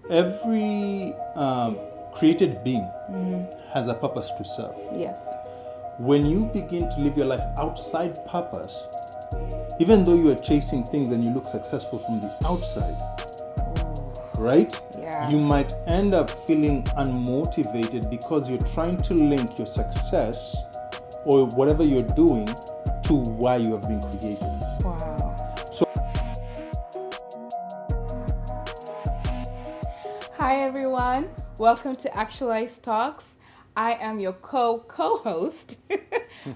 Every created being has a purpose to serve. Yes. When you begin to live your life outside purpose, even though you are chasing things and you look successful from the outside, right? Yeah. You might end up feeling unmotivated because you're trying to link your success or whatever you're doing to why you have been created. Wow. So, Hi, everyone. Welcome to Actualize Talks. I am your co-host,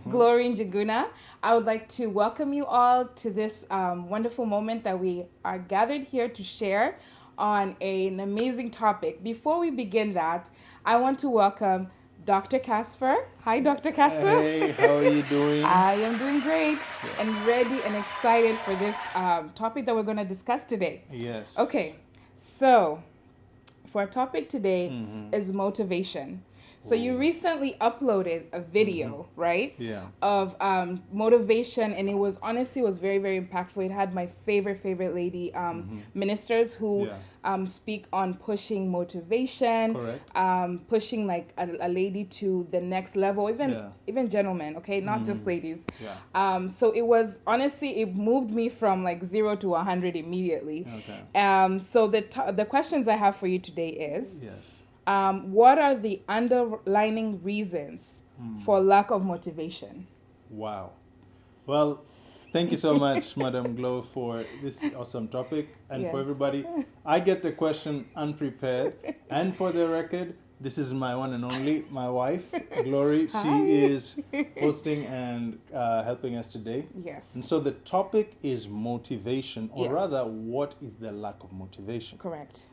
Glory Njuguna. I would like to welcome you all to this wonderful moment that we are gathered here to share on an amazing topic. Before we begin that, I want to welcome Dr. Casper. Hi, Dr. Casper. hey, how are you doing? I am doing great and ready and excited for this topic that we're going to discuss today. Yes. Okay, so for our topic today is motivation. So you recently uploaded a video, right? Yeah. Of motivation, and it was very, very impactful. It had my favorite lady ministers who Yeah. speak on pushing motivation, Correct. pushing like a lady to the next level, Yeah. even gentlemen, okay, not just ladies. Yeah. So it was honestly, it moved me from like 0 to 100 immediately. Okay. So the questions I have for you today is, Yes. what are the underlying reasons for lack of motivation? Wow. Well, thank you so much, Madam Glow, for this awesome topic. And Yes. for everybody, I get the question unprepared. And for the record, this is my one and only, my wife, Glory. Hi. She is hosting and helping us today. Yes. And so the topic is motivation, or Yes. rather, what is the lack of motivation? Correct.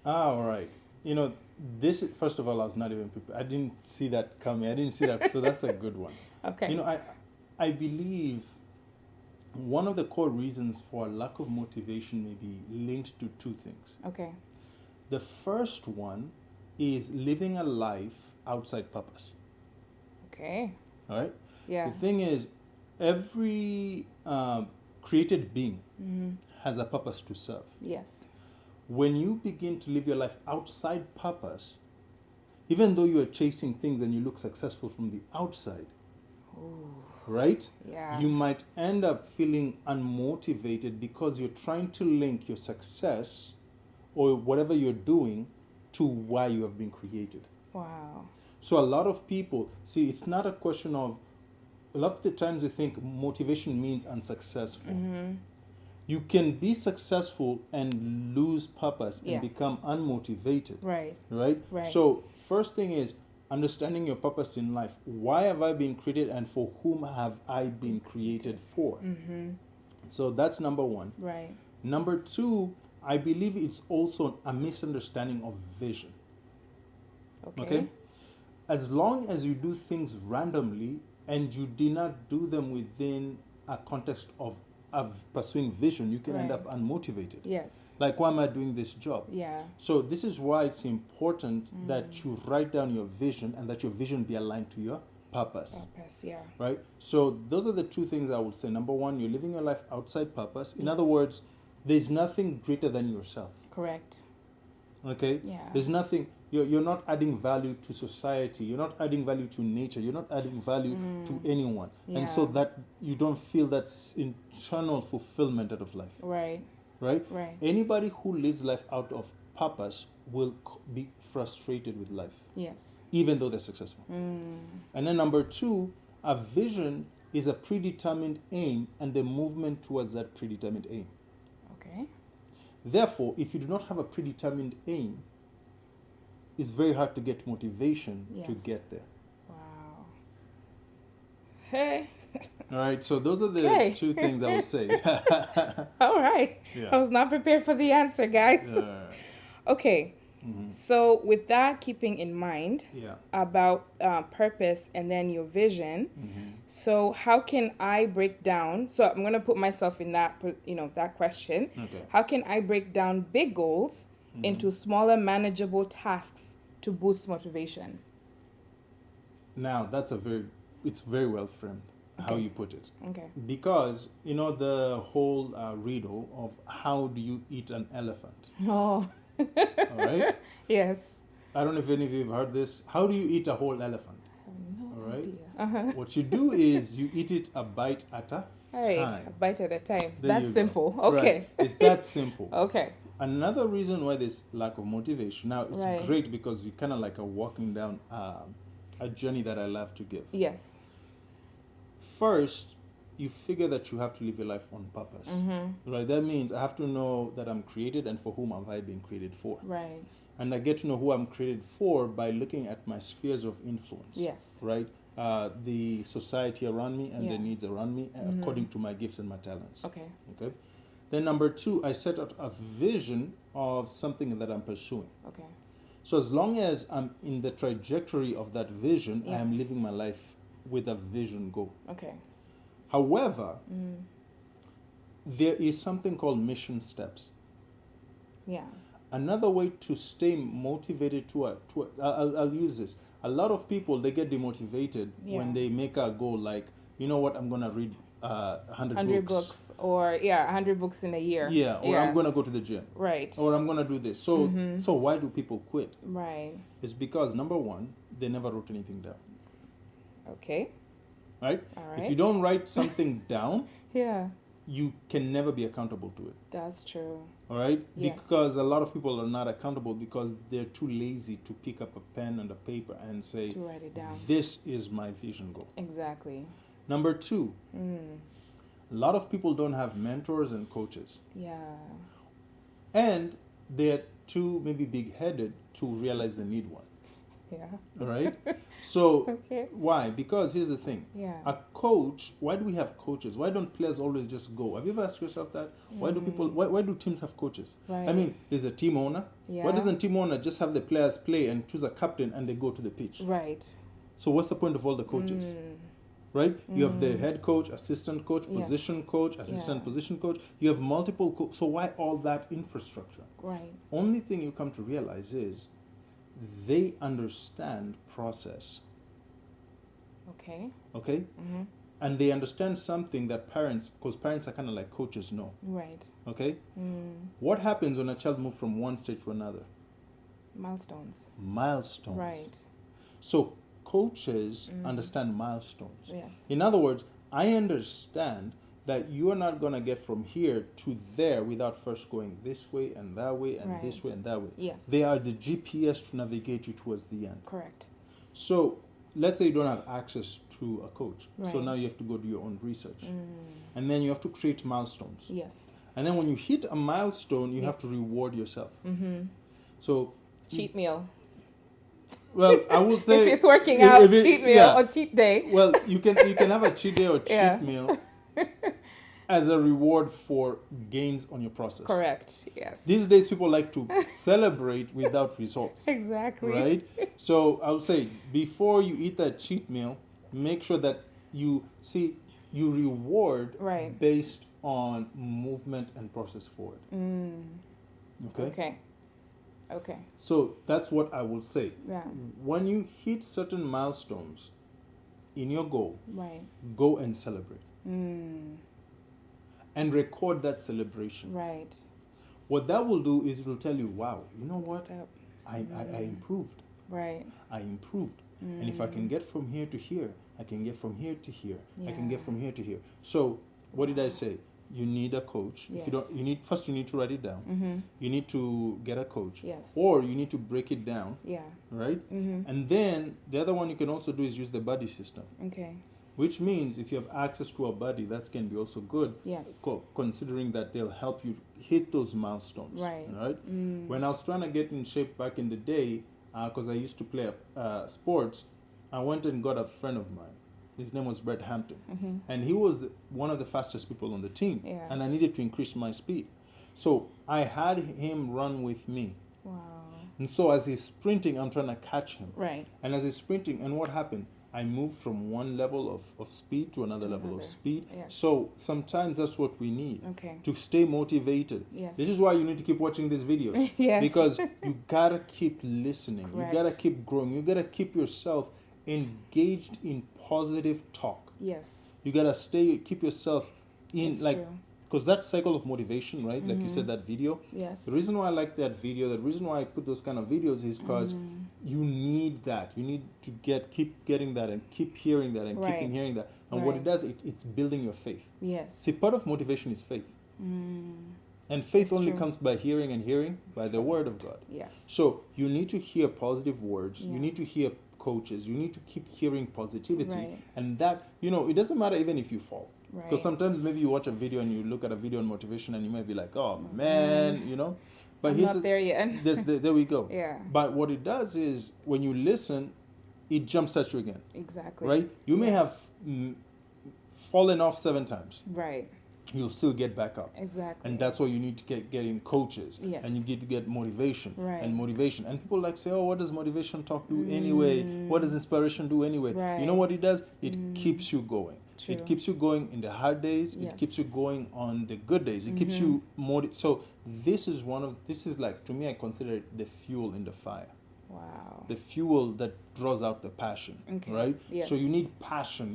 All right. You know, this, first of all, I was not even prepared. I didn't see that coming. I didn't see that. So that's a good one. Okay. You know, I believe one of the core reasons for a lack of motivation may be linked to two things. Okay. The first one is living a life outside purpose. Okay. All right? Yeah. The thing is, every created being has a purpose to serve. Yes. When you begin to live your life outside purpose, even though you are chasing things and you look successful from the outside, right? Yeah. You might end up feeling unmotivated because you're trying to link your success or whatever you're doing to why you have been created. Wow. So a lot of people, see, it's not a question of, a lot of the times we think motivation means unsuccessful. You can be successful and lose purpose and Yeah. become unmotivated. Right. Right? Right. So, first thing is understanding your purpose in life. Why have I been created and for whom have I been created for? So, that's number one. Right. Number two, I believe it's also a misunderstanding of vision. Okay? As long as you do things randomly and you do not do them within a context of pursuing vision, you can end Right. up unmotivated. Yes. Like, why am I doing this job? Yeah. So this is why it's important that you write down your vision and that your vision be aligned to your purpose. Purpose. Yeah. Right? So those are the two things I would say. Number one, you're living your life outside purpose. In other Yes. words, there's nothing greater than yourself. Correct. Okay? Yeah. There's nothing, you're not adding value to society. You're not adding value to nature. You're not adding value to anyone. And so Yeah. that you don't feel that internal fulfillment out of life. Right. Right? Right. Anybody who lives life out of purpose will be frustrated with life, Yes. even though they're successful. And then number two, a vision is a predetermined aim and the movement towards that predetermined aim. Okay. Therefore, if you do not have a predetermined aim, it's very hard to get motivation to Yes. get there. Wow. Hey. All right, so those are the Okay. two things I would say. All right. Yeah. I was not prepared for the answer, guys. Okay. So with that keeping in mind Yeah. about purpose and then your vision, so how can I break down? So I'm gonna put myself in that that question. Okay. How can I break down big goals into smaller, manageable tasks to boost motivation? Now, it's very well framed, how Okay. you put it. Okay. Because, the whole riddle of how do you eat an elephant? Oh. All right? Yes. I don't know if any of you have heard this. How do you eat a whole elephant? I have no All right. idea. Uh-huh. What you do is you eat it a bite at a Hey, a time. bite at a time. There That's you go. simple. Okay. Right. It's that simple. Okay. Another reason why there's lack of motivation. Now, it's Right. great because you kind of like are walking down a journey that I love to give. Yes. First, you figure that you have to live your life on purpose. Mm-hmm. Right? That means I have to know that I'm created and for whom have I been created for. Right. And I get to know who I'm created for by looking at my spheres of influence. Yes. Right? The society around me and Yeah. the needs around me according to my gifts and my talents. Okay. Okay. Then number two, I set out a vision of something that I'm pursuing. Okay. So as long as I'm in the trajectory of that vision, I Yeah. am living my life with a vision goal. Okay. However, there is something called mission steps. Yeah. Another way to stay motivated I'll use this. A lot of people, they get demotivated when Yeah. they make a goal like, you know what, I'm going to read 100 100 books or 100 books in a year. Yeah, or I'm going to go to the gym. Right. Or I'm going to do this. So why do people quit? Right. It's because, number one, they never wrote anything down. Okay. Right? All right. If you don't write something down, Yeah. you can never be accountable to it. That's true. All right? Yes. Because a lot of people are not accountable because they're too lazy to pick up a pen and a paper and say, To write it down. this is my vision goal. Exactly. Number two, Mm. a lot of people don't have mentors and coaches. Yeah. And they're too maybe big-headed to realize they need one. Yeah. All right? So Okay. why? Because here's the thing. Yeah. A coach, why do we have coaches? Why don't players always just go? Have you ever asked yourself that? Why do teams have coaches? Right. I mean, there's a team owner. Yeah. Why doesn't team owner just have the players play and choose a captain and they go to the pitch? Right. So what's the point of all the coaches? Mm. Right? You have the head coach, assistant coach, Yes. position coach, assistant Yeah. position coach. You have multiple so why all that infrastructure? Right. Only thing you come to realize is they understand process. Okay. Okay? Mm-hmm. And they understand something that parents, because parents are kind of like coaches, know. Right. Okay? Mm. What happens when a child moves from one stage to another? Milestones. Milestones. Right. So coaches understand milestones. Yes. In other words, I understand that you are not going to get from here to there without first going this way and that way and Right. this way and that way. Yes. They are the GPS to navigate you towards the end. Correct. So let's say you don't have access to a coach. So Right. now you have to go do your own research. Mm. And then you have to create milestones. Yes. And then when you hit a milestone, you have to Yes. reward yourself. Mm-hmm. So, Cheat meal. well, I would say If it's working if- out, if it- cheat meal yeah. or cheat day. Well, you can have a cheat day or cheat Yeah. meal as a reward for gains on your process. Correct. Yes. These days, people like to celebrate without results, Exactly. right? So I would say before you eat that cheat meal, make sure that you reward Right. based on movement and process forward. Mm. Okay. Okay. Okay. So that's what I will say. Yeah. When you hit certain milestones in your goal, Right. go and celebrate Mm. and record that celebration. Right. What that will do is it will tell you, wow, you know what? Step. I improved. Right. I improved. And if I can get from here to here, I can get from here to here. I can get Yeah. from here to here. So what did I say? You need a coach. If you Yes. don't, you need to write it down. Mm-hmm. You need to get a coach. Yes. Or you need to break it down, Yeah. right? Mm-hmm. And then the other one you can also do is use the buddy system, Okay. which means if you have access to a buddy, that can be also good. Yes. Considering that they'll help you hit those milestones. Right. Right. Mm. When I was trying to get in shape back in the day, because I used to play sports, I went and got a friend of mine. His name was Brett Hampton, Mm-hmm. and he was one of the fastest people on the team. Yeah. And I needed to increase my speed, so I had him run with me. Wow. And so as he's sprinting, I'm trying to catch him. Right. And as he's sprinting, and what happened? I moved from one level of speed to another level of another. speed. Yes. So sometimes that's what we need Okay. to stay motivated. Yes. This is why you need to keep watching these videos. Yes. Because you gotta keep listening. Correct. You gotta keep growing. You gotta keep yourself engaged in positive talk. Yes. You gotta keep yourself in It's like true. because that cycle of motivation, right? Like you said, that video. Yes. The reason why I like that video, the reason why I put those kind of videos is because you need that. You need to keep getting that and keep hearing that and Right. keeping hearing that. And what Right. it does, it's building your faith. Yes. See, part of motivation is faith. And faith It's only true. comes by hearing and hearing by the word of God. Yes. So you need to hear positive words. Yeah. You need to hear coaches. You need to keep hearing positivity. Right. And that, it doesn't matter even if you fall. Right. Because sometimes maybe you watch a video and you look at a video on motivation and you might be like, oh man, But I'm here's not there yet. there we go. Yeah. But what it does is when you listen, it jumpstarts you again. Exactly. Right? You may have fallen off 7 times. Right. You'll still get back up. Exactly. And that's why you need to get in coaches. Yes. And you get to get motivation. Right. And motivation. And people like say, oh, what does motivation talk do anyway? What does inspiration do anyway? Right. You know what it does? It keeps you going. True. It keeps you going in the hard days. Yes. It keeps you going on the good days. It keeps you so this is like, to me, I consider it the fuel in the fire. Wow. The fuel that draws out the passion, Okay. right? Yes. So you need passion.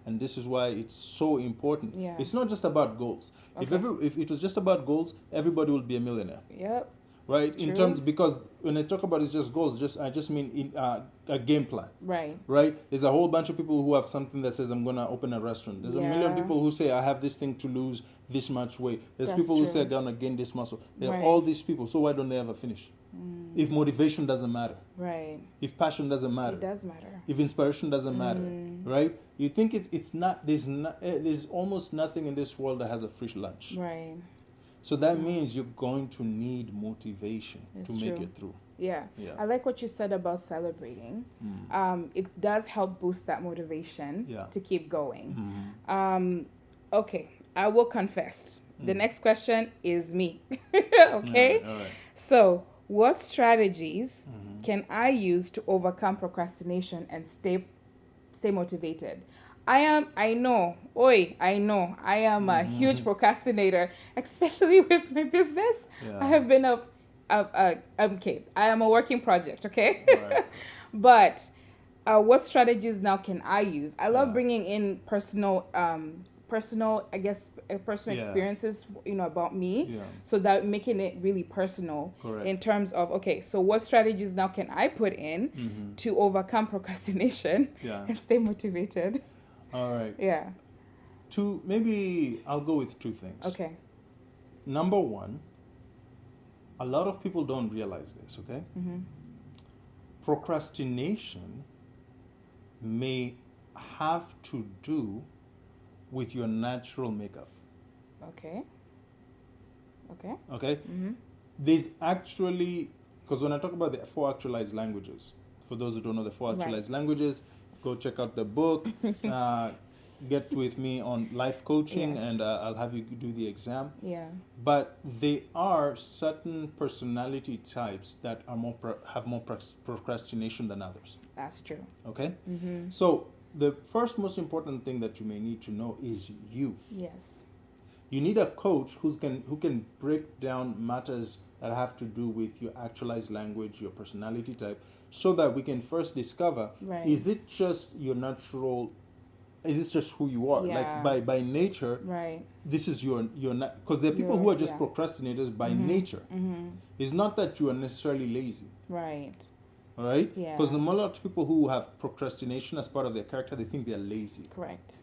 And this is why it's so important. Yeah. It's not just about goals. Okay. If it was just about goals, everybody would be a millionaire, Yep. right? True. In terms, because when I talk about it's just goals, I just mean in a game plan, Right. right? There's a whole bunch of people who have something that says I'm gonna open a restaurant. There's a million Yeah. people who say I have this thing to lose this much weight. There's That's people who true. say I'm gonna gain this muscle. There Right. are all these people. So why don't they ever finish? If motivation doesn't matter, Right. if passion doesn't matter, It does matter. if inspiration doesn't matter, right? You think it's not. There's almost nothing in this world that has a free lunch. Right. So that means you're going to need motivation It's to make true. it through. Yeah. Yeah. I like what you said about celebrating. It does help boost that motivation Yeah. to keep going. Mhm. Okay, I will confess. The next question is me. Okay? All right. So, what strategies can I use to overcome procrastination and stay motivated? I am a huge procrastinator, especially with my business. Yeah. I have been okay, I am a working project, okay? Right. But what strategies now can I use? I love Yeah. bringing in personal Yeah. experiences, about me, Yeah. so that making it really personal. Correct. In terms of, okay, so what strategies now can I put in to overcome procrastination Yeah. and stay motivated? All right. Yeah. Maybe I'll go with 2 things. Okay. Number 1, a lot of people don't realize this, okay? Procrastination may have to do with your natural makeup, Okay. Okay. okay? There's actually, because when I talk about the 4 actualized languages, for those who don't know the 4 Right. actualized languages, go check out the book, get with me on life coaching, Yes. and I'll have you do the exam. Yeah. But there are certain personality types that are have more procrastination than others. That's true. Okay, so the first most important thing that you may need to know is you. Yes. You need a coach who can break down matters that have to do with your actualized language, your personality type, so that we can first discover: Right. is it just your natural? Is this just who you are? Yeah. Like by nature, Right. this is your because there are people who are just Yeah. procrastinators by nature. It's not that you are necessarily lazy, Right. all right? Yeah. Because the lot of people who have procrastination as part of their character, they think they're lazy, Correct.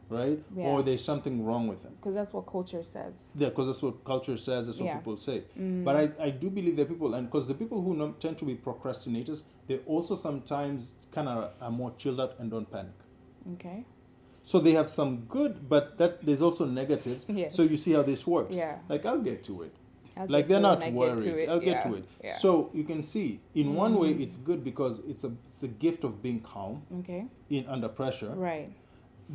right? Yeah. Or there's something wrong with them. Because that's what culture says. Yeah, because that's what culture says. That's what Yeah. people say. But I do believe there are people, and because the people who tend to be procrastinators, they also sometimes kind of are more chilled out and don't panic. Okay. So they have some good, but there's also negatives. Yes. So you see how this works. Yeah. Like I'll get to it. I'll Like get they're to it not when I get worried. to it. I'll get Yeah. to it. Yeah. So you can see, in one way, it's good because it's a gift of being calm Okay. under pressure. Right.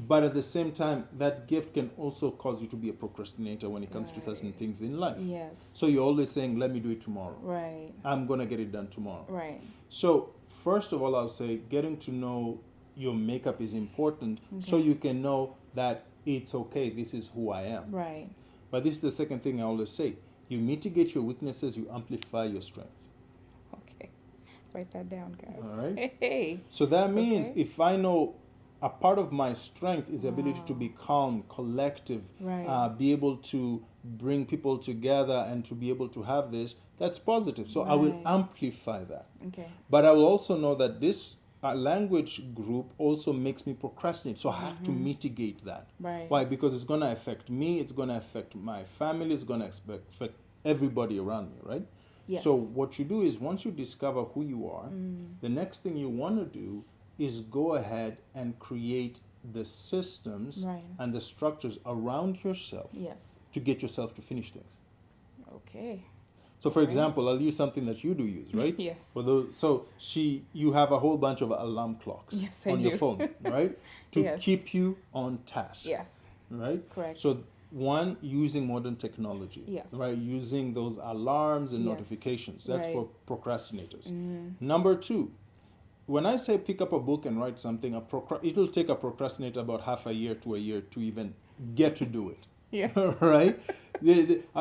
But at the same time, that gift can also cause you to be a procrastinator when it comes to certain Right. things in life. Yes. So you're always saying, "Let me do it tomorrow. Right. I'm gonna get it done tomorrow." Right. So first of all, I'll say getting to know your makeup is important, so you can know that it's okay. This is who I am. Right. But this is the second thing I always say: you mitigate your weaknesses, you amplify your strengths. Okay. Write that down, guys. All right. Hey. So that means Okay. if I know a part of my strength is the ability to be calm, collective, Right. be able to bring people together and to be able to have this. That's positive. So I will Right. amplify that. Okay. But I will also know that this language group also makes me procrastinate. So I have to mitigate that. Right. Why? Because it's going to affect me, it's going to affect my family, it's going to affect everybody around me, right? Yes. So what you do is once you discover who you are, the next thing you want to do is go ahead and create the systems Right. and the structures around yourself Yes. to get yourself to finish things. Okay. So, for Right. example, I'll use something that you do use, right? Yes. So you have a whole bunch of alarm clocks Yes, I on your do. phone, right? To Yes. keep you on task, Yes. right? Correct. So one, using modern technology, Yes. right? Using those alarms and Yes. notifications. That's Right. for procrastinators. Mm-hmm. Number two, when I say pick up a book and write something, it'll take a procrastinator about half a year to even get to do it. Yes. Right?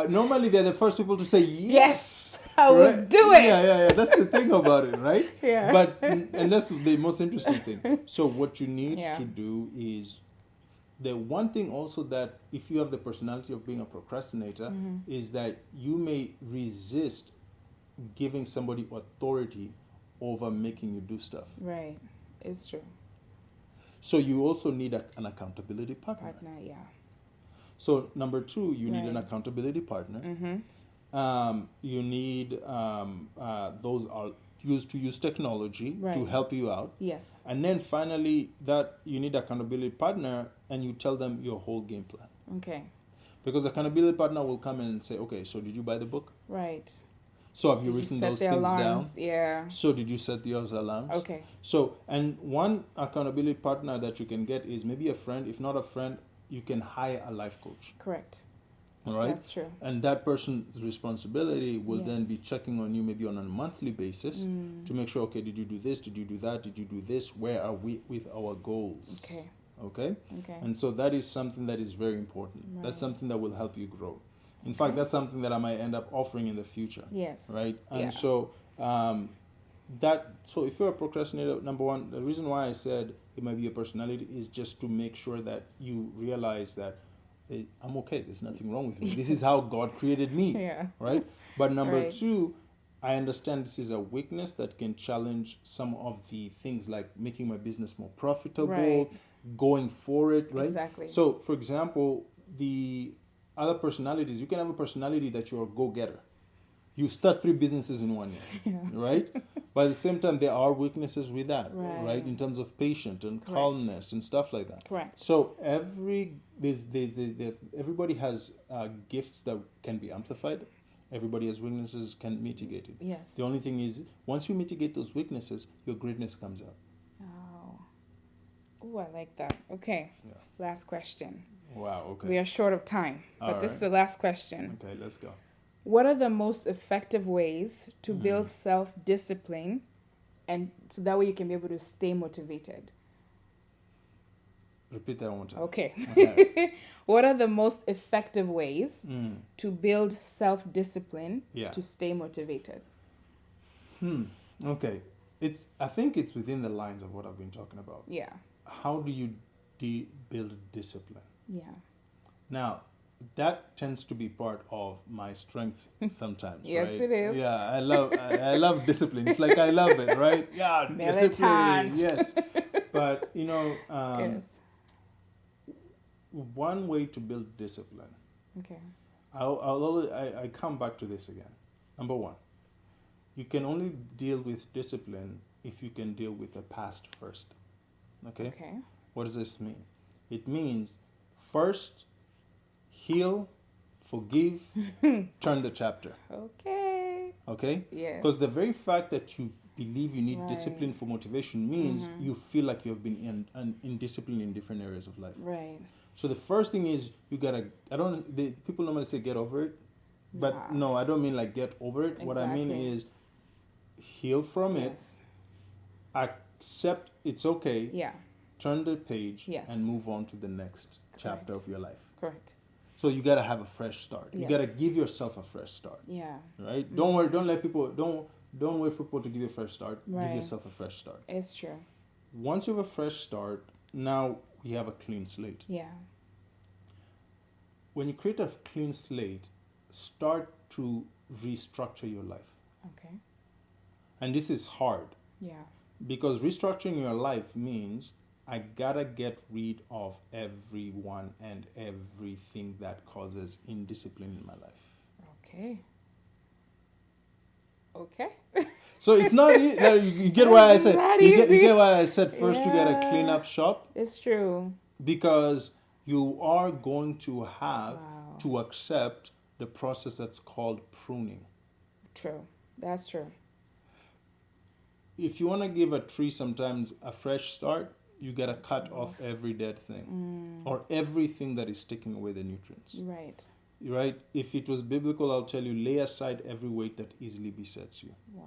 Normally, they're the first people to say Yes. I will right? do it. Yeah. That's the thing about it, right? Yeah. But and that's the most interesting thing. So what you need Yeah. to do is the one thing also that if you have the personality of being a procrastinator is that you may resist giving somebody authority over making you do stuff. Right. It's true. So you also need an accountability partner. Partner. Yeah. So number two, you need an Right. accountability partner. Mm-hmm. You need those are used to use technology to Right. help you out. Yes. And then finally, that you need accountability partner, and you tell them your whole game plan. Okay. Because accountability partner will come in and say, okay, so did you buy the book? Right. So have you Did written set those the things alarms? down? Yeah. So did you set those alarms? Okay. So, and one accountability partner that you can get is maybe a friend. If not a friend, you can hire a life coach. Correct. All right. That's true. And that person's responsibility will then Yes. be checking on you maybe on a monthly basis to make sure, okay, did you do this? Did you do that? Did you do this? Where are we with our goals? Okay. Okay. Okay. And so that is something that is very important. Right. That's something that will help you grow. In fact, Okay. that's something that I might end up offering in the future. Yes. Right. And Yeah. so so if you're a procrastinator, number one, the reason why I said it might be a personality is just to make sure that you realize that hey, I'm okay. There's nothing wrong with me. This is how God created me. Yeah. Right. But number Right. two, I understand this is a weakness that can challenge some of the things like making my business more profitable, Right. going for it, right? Exactly. So, for example, the other personalities, you can have a personality that you're a go-getter. You start 3 businesses in 1 year, right? But at the same time, there are weaknesses with that, right? Right. In terms of patience and Correct. calmness and stuff like that. Correct. So everybody has gifts that can be amplified. Everybody has weaknesses, can mitigate it. Yes. The only thing is, once you mitigate those weaknesses, your greatness comes out. Oh. Oh, I like that. Okay. Yeah. Last question. Wow. Okay. We are short of time, but All this is right. the last question. Okay. Let's go. What are the most effective ways to Mm-hmm. build self-discipline, and so that way you can be able to stay motivated? Repeat that one more time. Okay. Okay. What are the most effective ways Mm. to build self-discipline Yeah. to stay motivated? Okay. I think it's within the lines of what I've been talking about. Yeah. How do you build discipline? Yeah. Now, that tends to be part of my strength sometimes, Yes, right? it is. Yeah, I love discipline. It's like I love it, right? Yeah, discipline. Militant. Yes. But, Yes. one way to build discipline, Okay. I come back to this again. Number one, you can only deal with discipline if you can deal with the past first. Okay? Okay. What does this mean? It means first heal, forgive, turn the chapter. Okay. Okay? Yes. Because the very fact that you believe you need Right. discipline for motivation means you feel like you have been in discipline in different areas of life. Right. So the first thing is you gotta. People normally say get over it, but Yeah. no, I don't mean like get over it. What I mean Exactly. is heal from it, Yes. accept it's okay, Yeah. turn the page, Yes. and move on to the next chapter Correct. of your life. Correct. So you gotta have a fresh start. You Yes. gotta give yourself a fresh start, Yeah. right? Don't worry. Don't let people. Don't wait for people to give you a fresh start. Right. Give yourself a fresh start. It's true. Once you have a fresh start, now we have a clean slate. Yeah. When you create a clean slate, start to restructure your life. Okay. And this is hard Yeah. because restructuring your life means I gotta get rid of everyone and everything that causes indiscipline in my life. Okay. Okay. So it's not you get why I said Not you easy. get why I said first you gotta Yeah. clean up shop, It's true. because you are going to have Wow. to accept the process that's called pruning. True. That's true. If you want to give a tree sometimes a fresh start, you gotta cut off every dead thing or everything that is taking away the nutrients. Right. Right? If it was biblical, I'll tell you, lay aside every weight that easily besets you. Wow.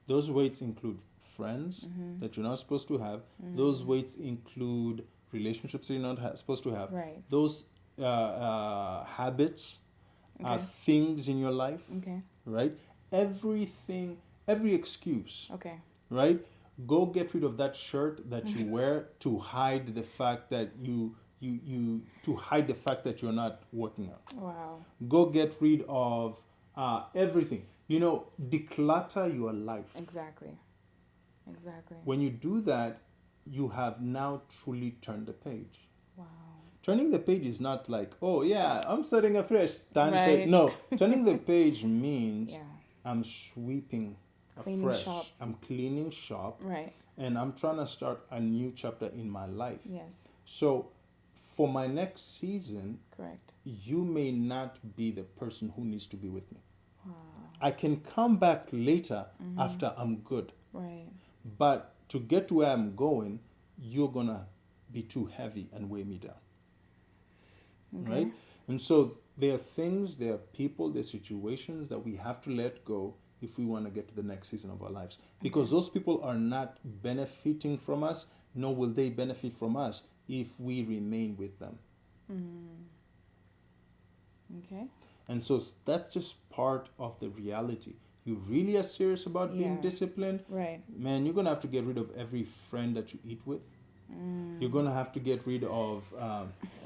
Those weights include friends that you're not supposed to have. Those weights include relationships that you're not supposed to have. Right. Those habits, Okay. things in your life, Okay. right? Everything, every excuse, Okay. right? Go get rid of that shirt that you wear to hide the fact that to hide the fact that you're not working out. Wow. Go get rid of everything. Declutter your life. Exactly. Exactly. When you do that, you have now truly turned the page. Wow. Turning the page is not like, oh yeah, I'm starting afresh. Turn the Right. page. No, turning the page means Yeah. I'm sweeping Cleaning afresh. shop. I'm cleaning shop, Right. and I'm trying to start a new chapter in my life. Yes. So, for my next season, Correct. you may not be the person who needs to be with me. Wow. I can come back later after I'm good. Right. But to get to where I'm going, you're going to be too heavy and weigh me down. Okay. Right? And so there are things, there are people, there are situations that we have to let go if we want to get to the next season of our lives. Because those people are not benefiting from us, nor will they benefit from us if we remain with them. Okay. And so that's just part of the reality. You really are serious about being Yeah. disciplined, Right. man, you're going to have to get rid of every friend that you eat with. You're going to have to get rid of,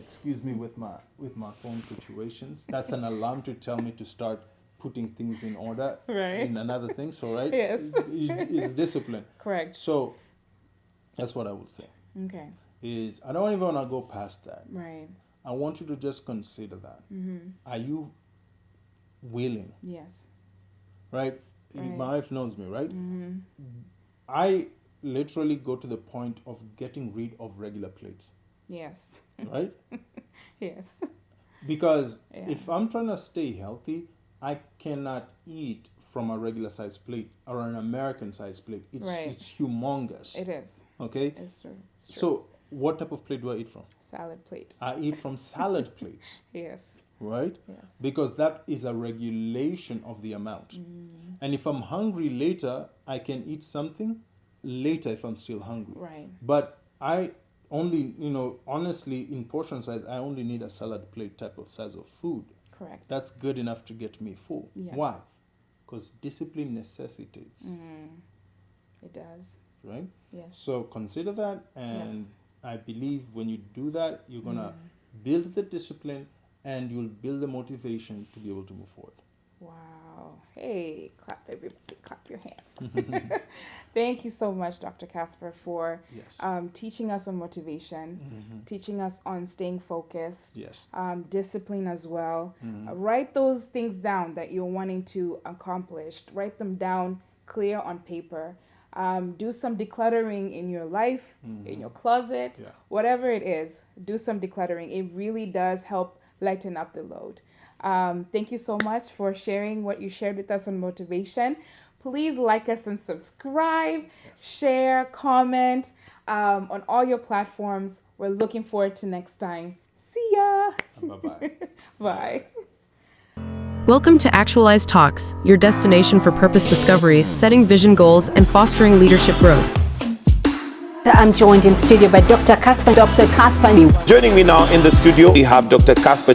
excuse me, with my phone situations. That's an alarm to tell me to start putting things in order. Right. In another thing, so right? Yes. It's discipline. Correct. So that's what I would say. Okay. Is I don't even want to go past that. Right. I want you to just consider that. Are you willing? Yes. Right? Right. My wife knows me, right? I literally go to the point of getting rid of regular plates, Yes. right? Yes. Because Yeah. if I'm trying to stay healthy, I cannot eat from a regular size plate or an American size plate. Right. It's humongous. It is. Okay? It's true. It's true. So what type of plate do I eat from? Salad plate. I eat from salad plates, Yes. right? Yes. Because that is a regulation of the amount. And if I'm hungry later, I can eat something later if I'm still hungry. Right. But I only, honestly, in portion size, I only need a salad plate type of size of food. Correct. That's good enough to get me full. Yes. Why? Because discipline necessitates, It does. right? Yes. So consider that, and Yes. I believe when you do that, you're going to build the discipline and you'll build the motivation to be able to move forward. Wow. Hey, clap, everybody, clap your hands. Thank you so much, Dr. Casper, for Yes. teaching us on motivation, teaching us on staying focused, Yes. discipline as well. Write those things down that you're wanting to accomplish. Write them down clear on paper. Do some decluttering in your life, in your closet, Yeah. whatever it is. Do some decluttering. It really does help lighten up the load. Thank you so much for sharing what you shared with us on motivation. Please like us and subscribe, share, comment on all your platforms. We're looking forward to next time. See ya. Bye-bye. Bye. Welcome to Actualize Talks, your destination for purpose discovery, setting vision goals, and fostering leadership growth. I'm joined in studio by Dr. Casper. Dr. Casper. Joining me now in the studio, we have Dr. Casper.